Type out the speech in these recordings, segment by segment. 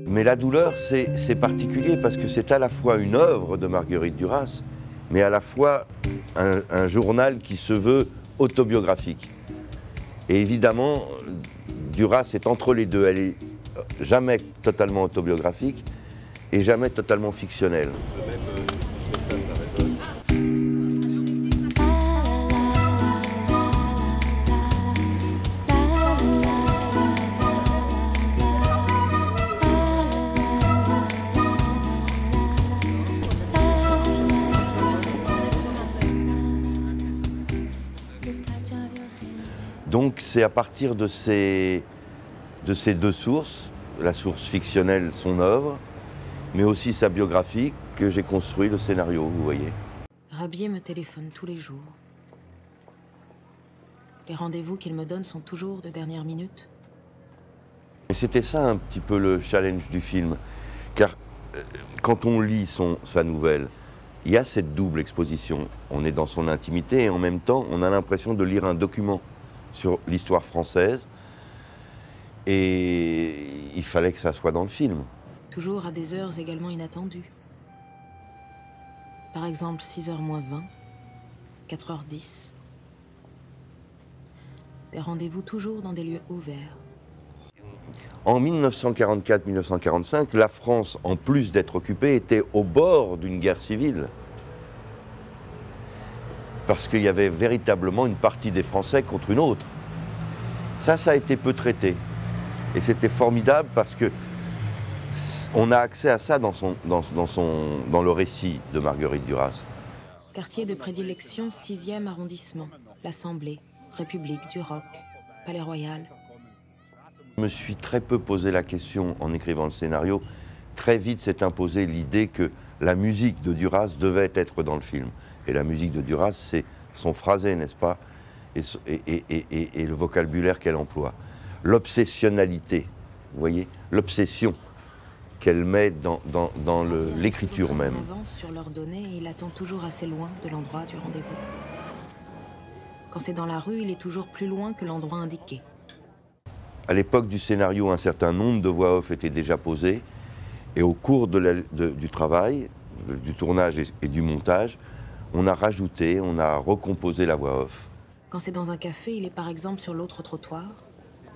Mais La douleur, c'est particulier parce que c'est à la fois une œuvre de Marguerite Duras, mais à la fois un journal qui se veut autobiographique. Et évidemment, Duras est entre les deux. Elle est jamais totalement autobiographique et jamais totalement fictionnelle. Donc c'est à partir de ces deux sources, la source fictionnelle, son œuvre, mais aussi sa biographie, que j'ai construit le scénario, vous voyez. Rabier me téléphone tous les jours. Les rendez-vous qu'il me donne sont toujours de dernière minute. Et c'était ça un petit peu le challenge du film, car quand on lit sa nouvelle, il y a cette double exposition. On est dans son intimité et en même temps, on a l'impression de lire un document sur l'histoire française, et il fallait que ça soit dans le film. Toujours à des heures également inattendues. Par exemple, 6h moins 20, 4h10. Des rendez-vous toujours dans des lieux ouverts. En 1944-1945, la France, en plus d'être occupée, était au bord d'une guerre civile. Parce qu'il y avait véritablement une partie des Français contre une autre. Ça a été peu traité. Et c'était formidable parce que on a accès à ça dans le récit de Marguerite Duras. Quartier de prédilection, 6e arrondissement. L'Assemblée, République du Rock, Palais Royal. Je me suis très peu posé la question en écrivant le scénario. Très vite s'est imposée l'idée que la musique de Duras devait être dans le film. Et la musique de Duras, c'est son phrasé, n'est-ce pas, et le vocabulaire qu'elle emploie. L'obsessionnalité, vous voyez, l'obsession qu'elle met dans l'écriture même. Il avance sur leurs données et il attend toujours assez loin de l'endroit du rendez-vous. Quand c'est dans la rue, il est toujours plus loin que l'endroit indiqué. À l'époque du scénario, un certain nombre de voix off étaient déjà posées, et au cours du travail, du tournage et du montage, on a rajouté, on a recomposé la voix off. Quand c'est dans un café, il est par exemple sur l'autre trottoir,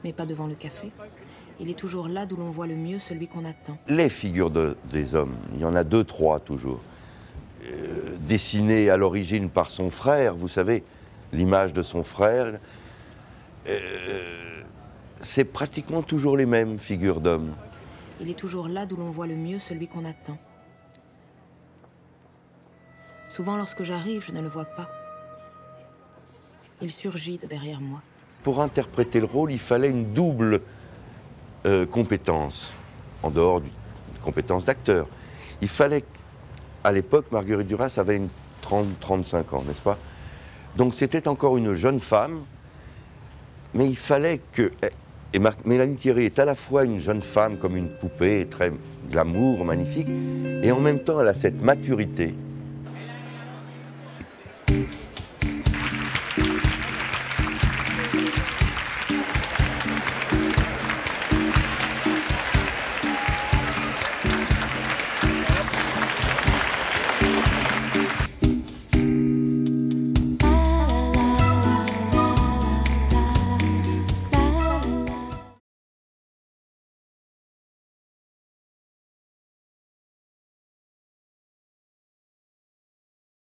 mais pas devant le café. Il est toujours là d'où l'on voit le mieux celui qu'on attend. Les figures des hommes, il y en a 2, 3 toujours, dessinées à l'origine par son frère, vous savez, l'image de son frère, c'est pratiquement toujours les mêmes figures d'hommes. Il est toujours là d'où l'on voit le mieux celui qu'on attend. Souvent, lorsque j'arrive, je ne le vois pas. Il surgit de derrière moi. Pour interpréter le rôle, il fallait une double compétence, en dehors d'une compétence d'acteur. Il fallait, à l'époque, Marguerite Duras avait 30-35 ans, n'est-ce pas? Donc c'était encore une jeune femme, mais il fallait que... Et Mélanie Thierry est à la fois une jeune femme comme une poupée, très glamour, magnifique, et en même temps elle a cette maturité